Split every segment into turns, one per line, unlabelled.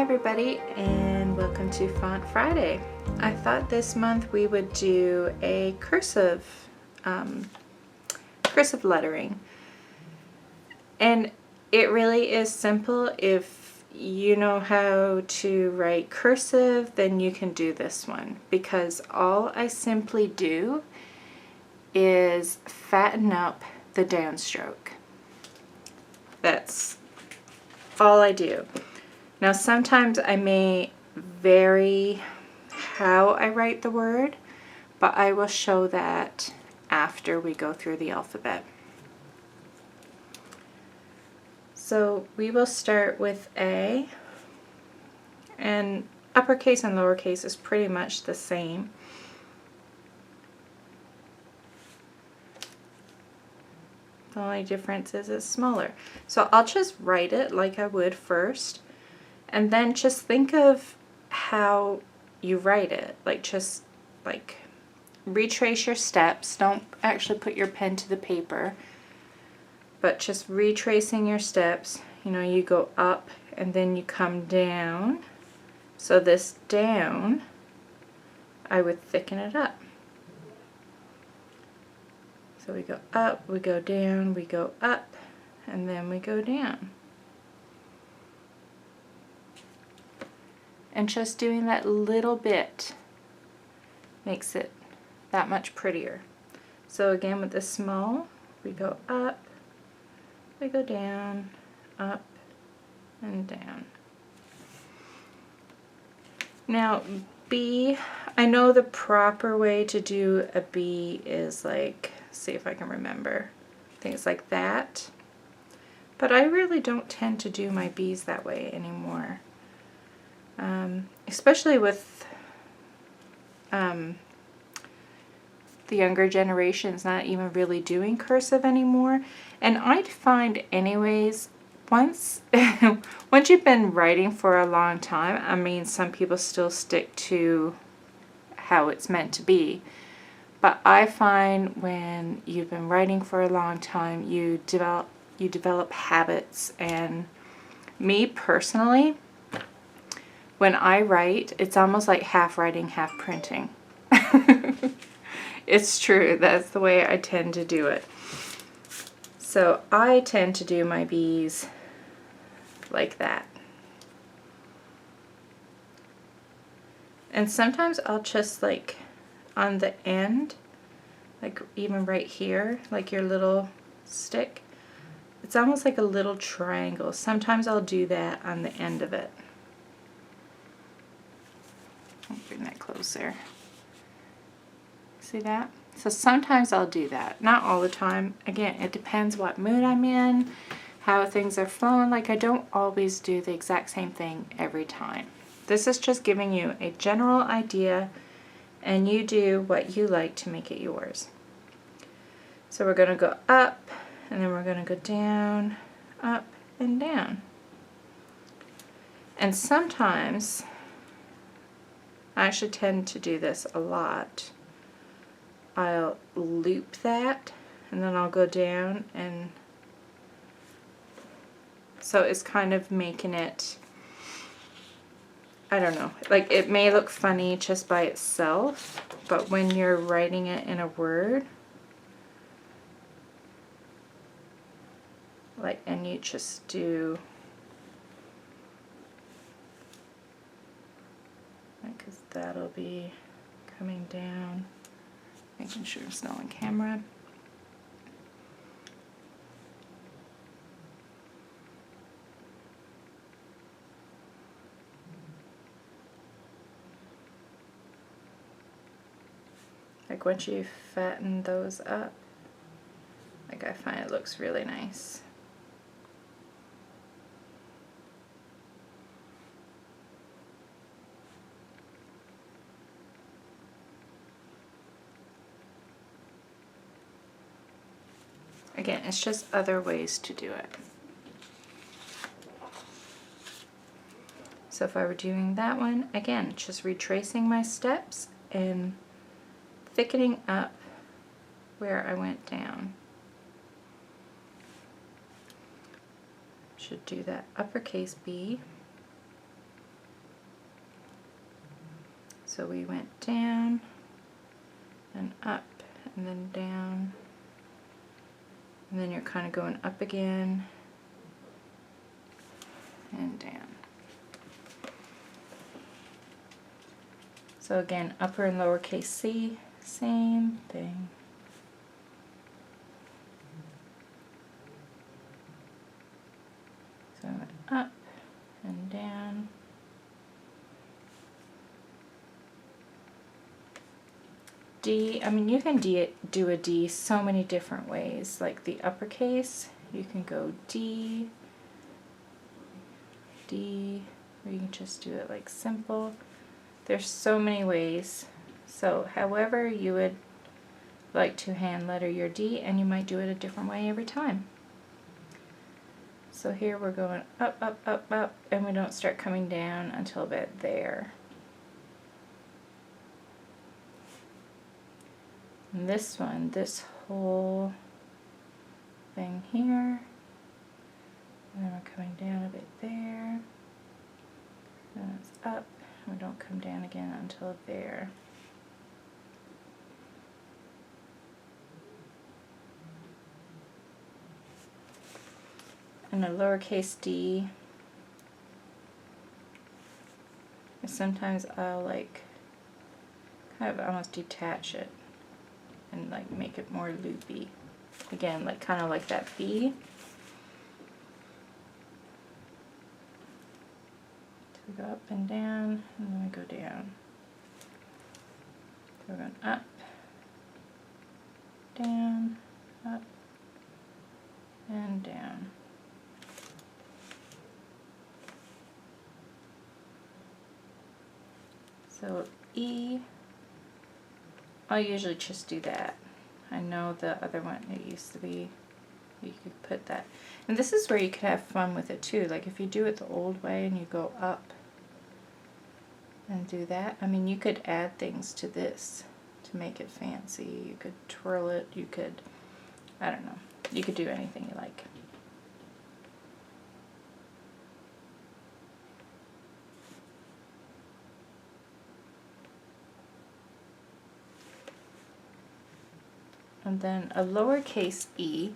everybody, and welcome to Font Friday. I thought this month we would do a cursive lettering, and it really is simple. If you know how to write cursive, then you can do this one, because all I simply do is fatten up the downstroke. That's all I do. Now sometimes I may vary how I write the word, but I will show that after we go through the alphabet. So we will start with A, and uppercase and lowercase is pretty much the same. The only difference is it's smaller. So I'll just write it like I would first, and then just think of how you write it. Just retrace your steps. Don't actually put your pen to the paper, but just retracing your steps. You know, you go up and then you come down. So this down, I would thicken it up. So we go up, we go down, we go up, and then we go down. And just doing that little bit makes it that much prettier. So again, with the small, we go up, we go down, up, and down. Now B, I know the proper way to do a B is see if I can remember. I think it's like that. But I really don't tend to do my B's that way anymore. Especially with the younger generations not even really doing cursive anymore. And I'd find anyways, once you've been writing for a long time, I mean, some people still stick to how it's meant to be. But I find when you've been writing for a long time, you develop habits. And me personally, when I write, it's almost like half writing, half printing. It's true. That's the way I tend to do it. So I tend to do my B's like that. And sometimes I'll just on the end, even right here, your little stick, it's almost like a little triangle. Sometimes I'll do that on the end of it. I'll bring that closer. See that? So sometimes I'll do that. Not all the time. Again, it depends what mood I'm in, how things are flowing. I don't always do the exact same thing every time. This is just giving you a general idea, and you do what you like to make it yours. So we're going to go up, and then we're going to go down, up, and down. And sometimes, I actually tend to do this a lot, I'll loop that, and then I'll go down, and so it's kind of making it, I don't know, it may look funny just by itself, but when you're writing it in a word, and you just do, because that'll be coming down, making sure it's not on camera. Once you fatten those up, I find it looks really nice. Again, it's just other ways to do it. So if I were doing that one, again, just retracing my steps and thickening up where I went down. Should do that uppercase B. So we went down and up and then down, and then you're kind of going up again and down. So again, upper and lowercase c, same thing. So up and down. D, I mean, you can do a D so many different ways. Like the uppercase, you can go D, D, or you can just do it like simple. There's so many ways. So however you would like to hand letter your D, and you might do it a different way every time. So here we're going up, up, up, up, and we don't start coming down until about there. And this one, this whole thing here, and then we're coming down a bit there, then it's up, and we don't come down again until there. And a lowercase d, sometimes I'll like kind of almost detach it and like make it more loopy. Again, like kind of like that B. So we go up and down, and then we go down. So we're going up, down, up, and down. So E, I'll usually just do that. I know the other one, it used to be, you could put that. And this is where you could have fun with it too. Like if you do it the old way and you go up and do that, I mean, you could add things to this to make it fancy. You could twirl it, you could, I don't know, you could do anything you like. And then a lowercase e,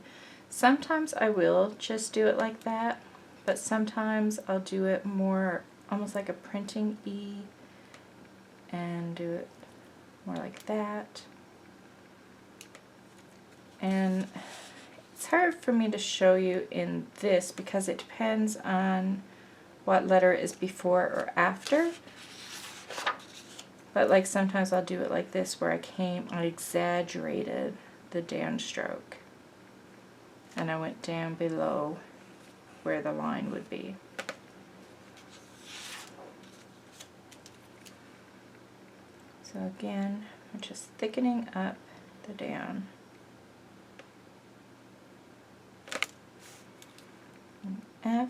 sometimes I will just do it like that, but sometimes I'll do it more almost like a printing E and do it more like that. And it's hard for me to show you in this because it depends on what letter is before or after. But like sometimes I'll do it like this where I exaggerated the downstroke and I went down below where the line would be. So again, I'm just thickening up the down. And F.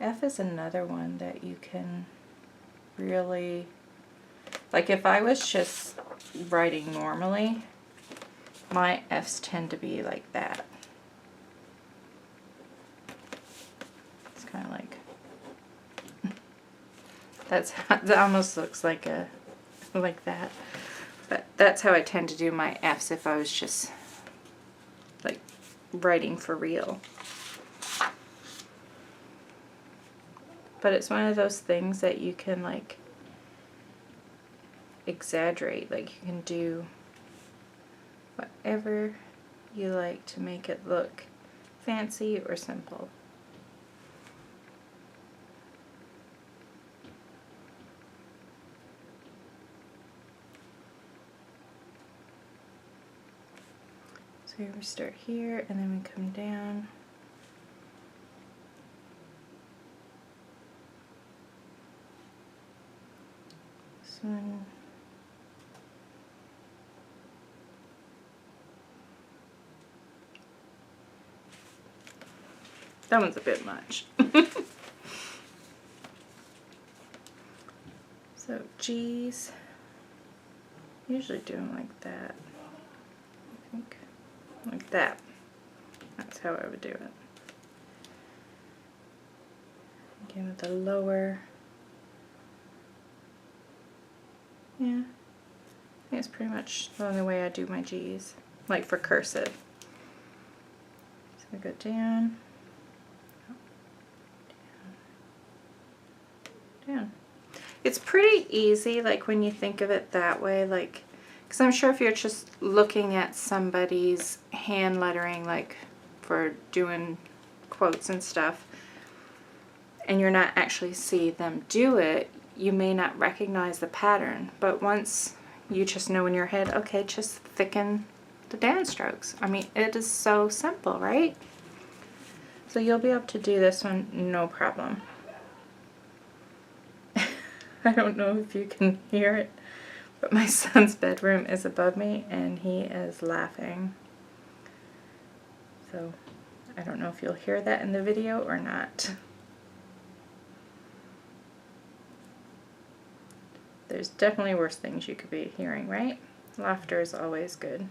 F is another one that you can really, like if I was just writing normally, my F's tend to be like that. It's kind of like, that almost looks like a, like that. But that's how I tend to do my F's if I was just like writing for real. But it's one of those things that you can like exaggerate, like you can do whatever you like to make it look fancy or simple. So here we start here and then we come down. This one. That one's a bit much. So G's, usually do them like that, I think, like that. That's how I would do it. Again with the lower. Yeah, I think it's pretty much the only way I do my G's, like for cursive. So I go down, down. It's pretty easy, like when you think of it that way, like, because I'm sure if you're just looking at somebody's hand lettering, like for doing quotes and stuff, and you're not actually see them do it, you may not recognize the pattern. But once you just know in your head, okay, just thicken the downstrokes. I mean, it is so simple, right? So you'll be able to do this one no problem. I don't know if you can hear it, but my son's bedroom is above me and he is laughing. So I don't know if you'll hear that in the video or not. There's definitely worse things you could be hearing, right? Laughter is always good.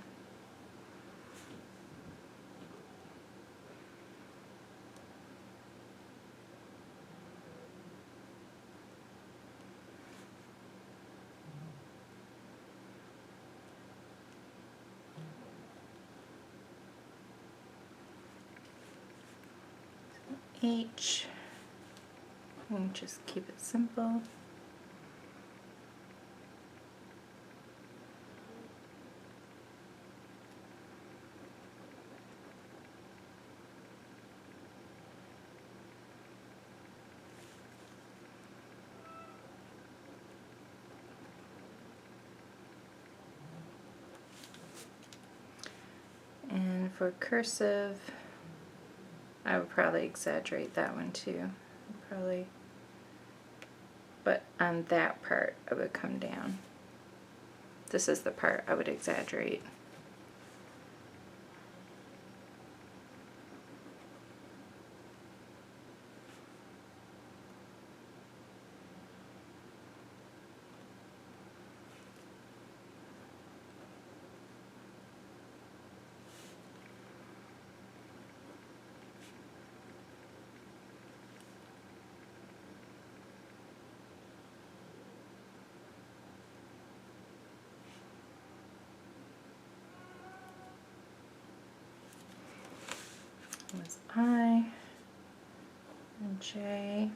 H, and just keep it simple. And for cursive, I would probably exaggerate that one too. Probably, but on that part I would come down. This is the part I would exaggerate. Was I and J.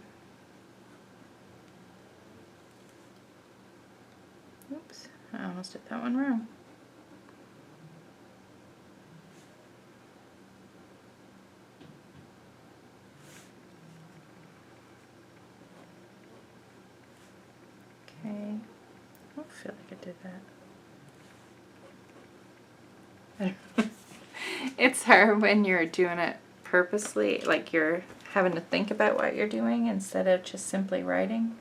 Oops, I almost did that one wrong. Okay, I don't feel like I did that. It's hard when you're doing it purposely, like you're having to think about what you're doing instead of just simply writing.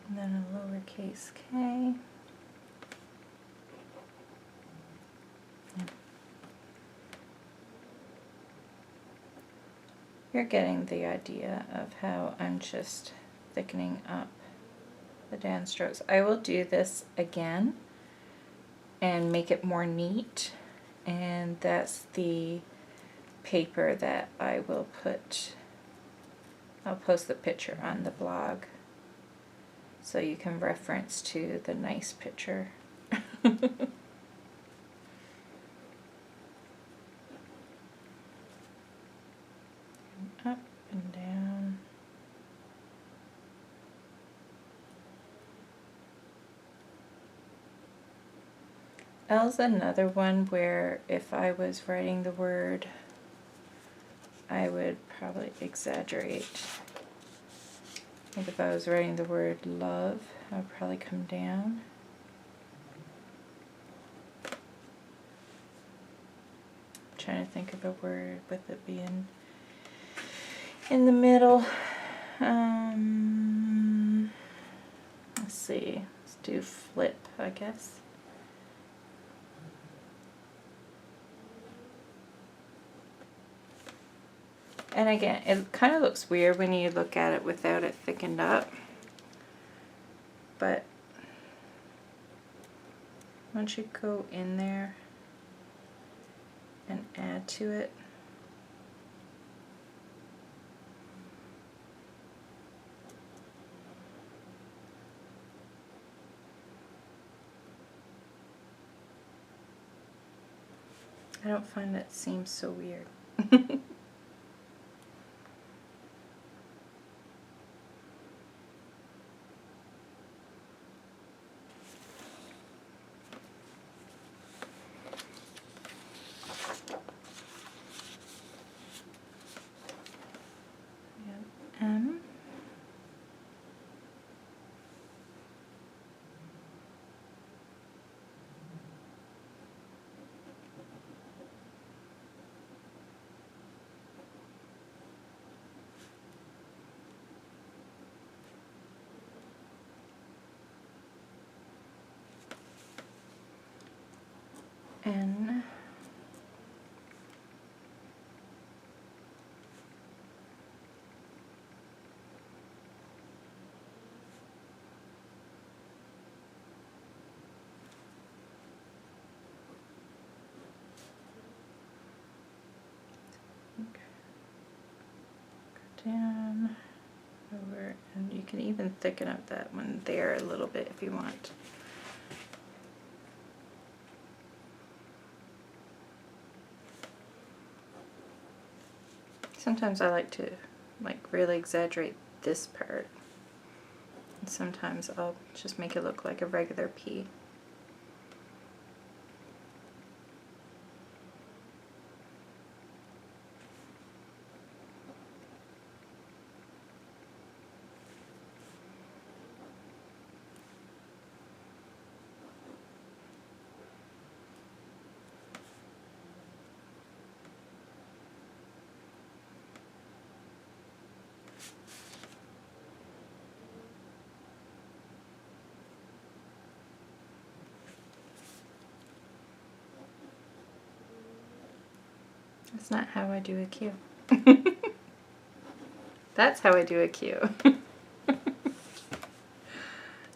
And then a lowercase k. You're getting the idea of how I'm just thickening up the downstrokes. I will do this again and make it more neat, and that's the paper that I will put. I'll post the picture on the blog so you can reference to the nice picture. Up and down. L's another one where if I was writing the word, I would probably exaggerate. I think if I was writing the word love, I would probably come down. I'm trying to think of a word with it being in the middle. Let's see. do flip, I guess. And again, it kind of looks weird when you look at it without it thickened up. But once you go in there and add to it, I don't find that seems so weird. M. N. Down over, and you can even thicken up that one there a little bit if you want. Sometimes I like to really exaggerate this part, and sometimes I'll just make it look like a regular pea. That's not how I do a Q. That's how I do a Q.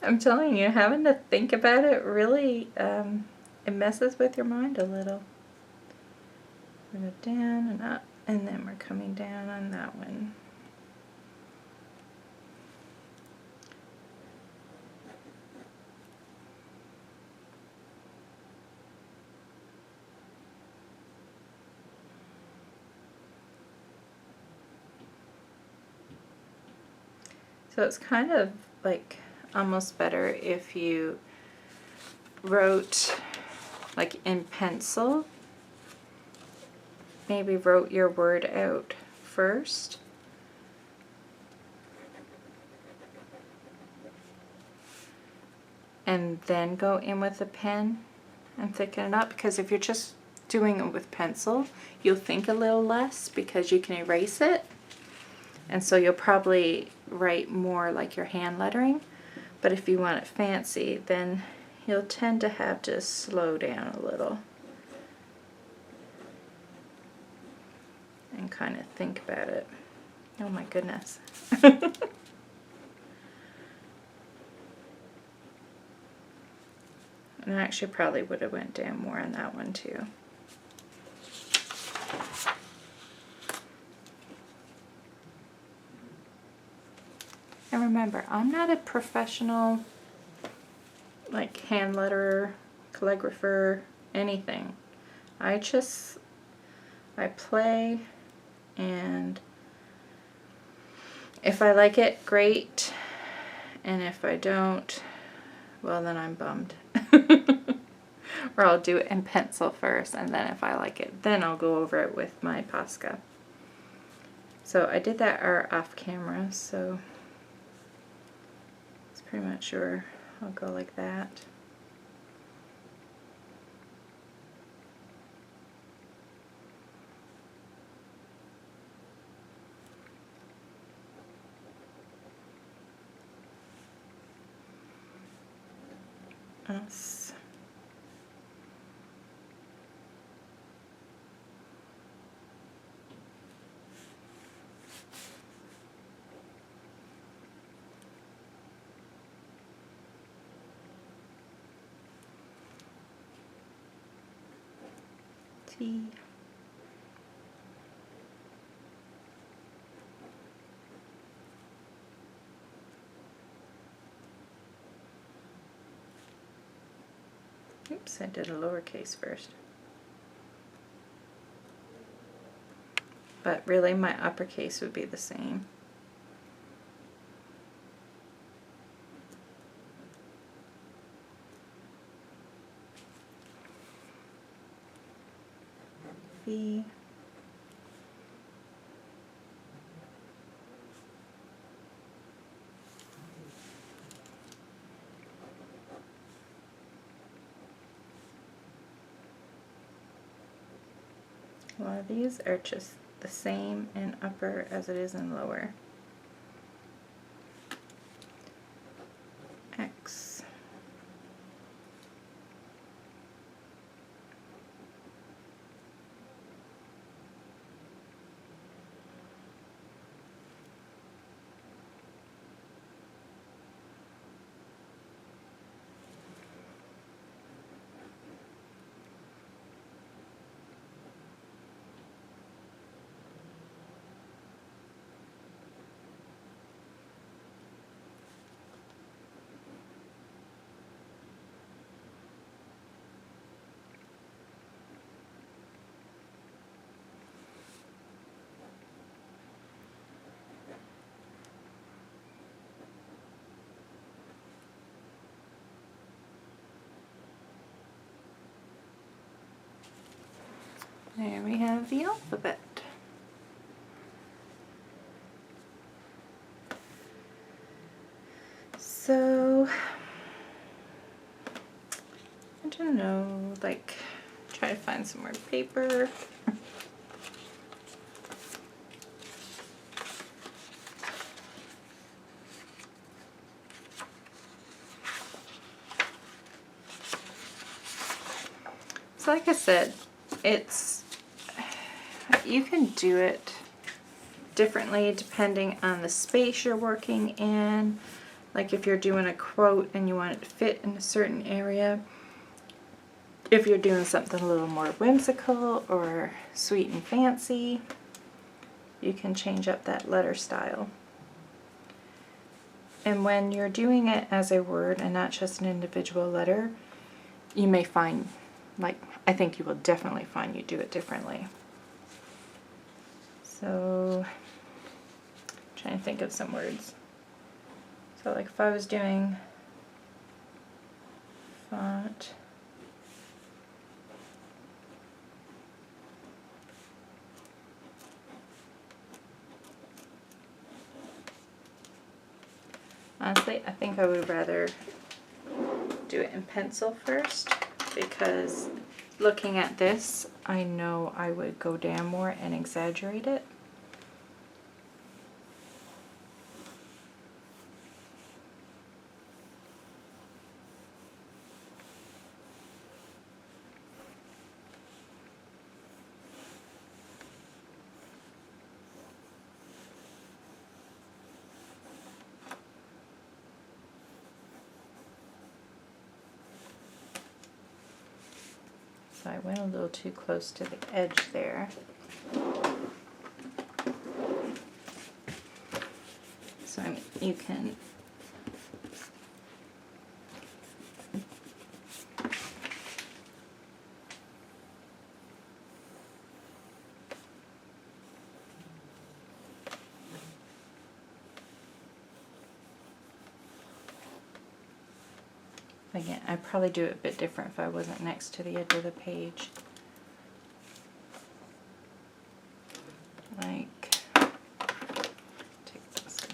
I'm telling you, having to think about it really, it messes with your mind a little. We go down and up, and then we're coming down on that one. So it's kind of like almost better if you wrote like in pencil, maybe wrote your word out first. And then go in with a pen and thicken it up, because if you're just doing it with pencil, you'll think a little less because you can erase it. And so you'll probably write more like your hand lettering. But if you want it fancy, then you'll tend to have to slow down a little and kind of think about it. Oh my goodness. And I actually probably would have went down more on that one too. And remember, I'm not a professional like hand letterer, calligrapher, anything. I play, and if I like it, great, and if I don't, well then I'm bummed. Or I'll do it in pencil first, and then if I like it, then I'll go over it with my Posca. So I did that art off camera, so it's pretty much sure I'll go like that. S. T. Oops, I did a lowercase first. But really my uppercase would be the same. V. A lot of these are just the same in upper as it is in lower. X. There we have the alphabet. So, I don't know, like, try to find some more paper. So like I said, you can do it differently depending on the space you're working in. Like if you're doing a quote and you want it to fit in a certain area. If you're doing something a little more whimsical or sweet and fancy, you can change up that letter style. And when you're doing it as a word and not just an individual letter, you may find, like, I think you will definitely find you do it differently. So, I'm trying to think of some words. So like if I was doing font, honestly, I think I would rather do it in pencil first, because looking at this, I know I would go down more and exaggerate it. So I went a little too close to the edge there. So you can again, I'd probably do it a bit different if I wasn't next to the edge of the page. Like, take this.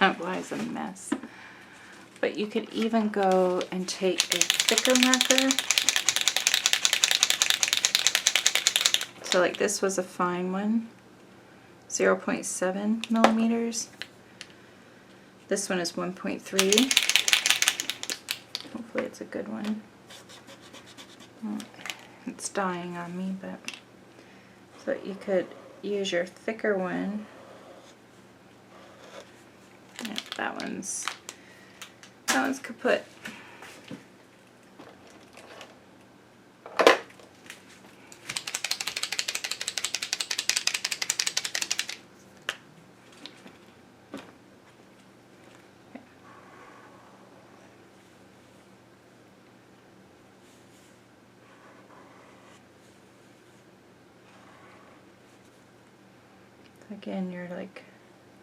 That was a mess. But you could even go and take a thicker marker. So like this was a fine one, 0.7 millimeters. This one is 1.3. Hopefully it's a good one. It's dying on me, but so you could use your thicker one. Yeah, that one's kaput. Again, you're like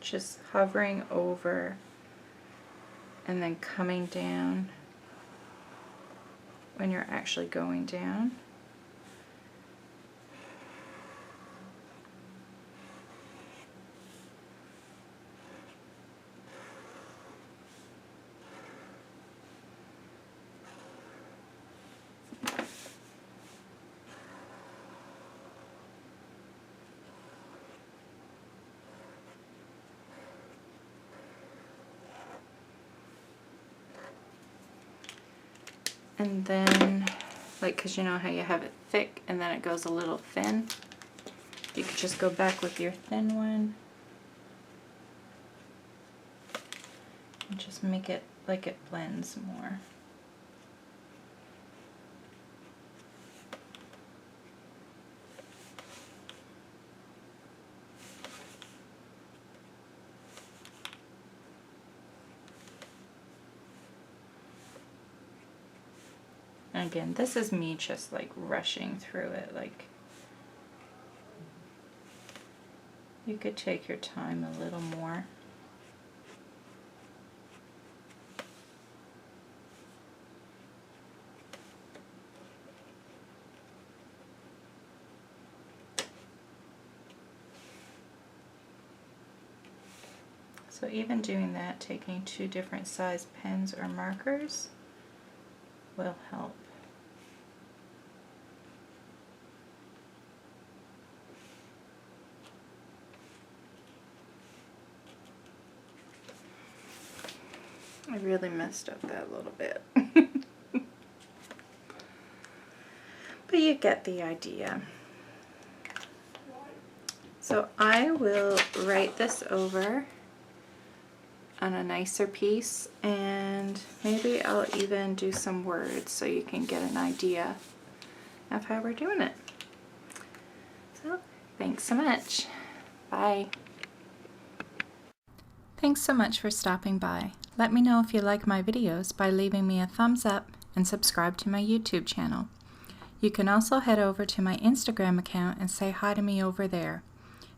just hovering over and then coming down when you're actually going down. And then, like, because you know how you have it thick and then it goes a little thin, you could just go back with your thin one and just make it like it blends more. Again, this is me just like rushing through it. Like, you could take your time a little more. So even doing that, taking 2 different size pens or markers will help. I really messed up that little bit. But you get the idea. So I will write this over on a nicer piece, and maybe I'll even do some words so you can get an idea of how we're doing it. So thanks so much. Bye. Thanks so much for stopping by. Let me know if you like my videos by leaving me a thumbs up and subscribe to my YouTube channel. You can also head over to my Instagram account and say hi to me over there.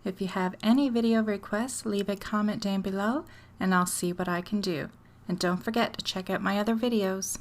If you have any video requests, leave a comment down below and I'll see what I can do. And don't forget to check out my other videos.